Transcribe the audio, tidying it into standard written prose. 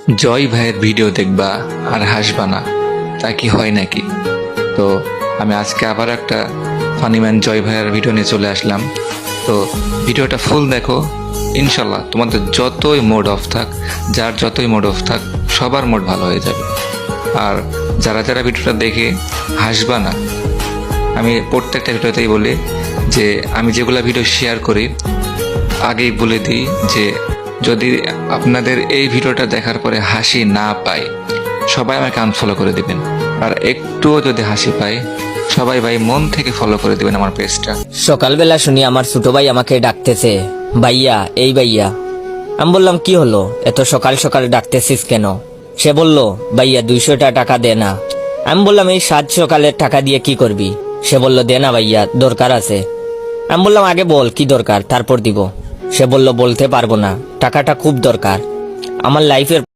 জয় ভাইয়ের ভিডিও দেখবা আর হাসবা না, তা কি হয় নাকি? তো আমি আজকে আবার একটা ফানিম্যান জয় ভাইয়ের ভিডিও নিয়ে চলে আসলাম। তো ভিডিওটা ফুল দেখো, ইনশাল্লাহ তোমাদের যতই মোড অফ থাক, যার যতই মোড অফ থাক, সবার মোড ভালো হয়ে যাবে। আর যারা যারা ভিডিওটা দেখে হাসবা না, আমি প্রত্যেকটা ভিডিওতেই বলি যে আমি যেগুলো ভিডিও শেয়ার করি আগেই বলে দিই যে যদি আপনাদের এই ভিডিওটা দেখার পরে হাসি না পায়, সবাই আমাকে আনফলো করে দিবেন। আর একটুও যদি হাসি পায়, সবাই ভাই মন থেকে ফলো করে দিবেন আমার পেজটা। সকালবেলা শুনি আমার ছোট ভাই আমাকে ডাকতেছে, ভাইয়া এই ভাইয়া। আমি বললাম কি হলো, এত সকাল সকাল ডাকতেছিস কেন? সে বলল, ভাইয়া 200 টাকা দে না। আমি বললাম এই 7 সকালের টাকা দিয়ে কি করবি? সে বলল দে না ভাইয়া, দরকার আছে। আমি বললাম আগে বল কি দরকার, তারপর দিব। সে বলল বলতে পারবো না, টাকাটা খুব দরকার, আমার লাইফের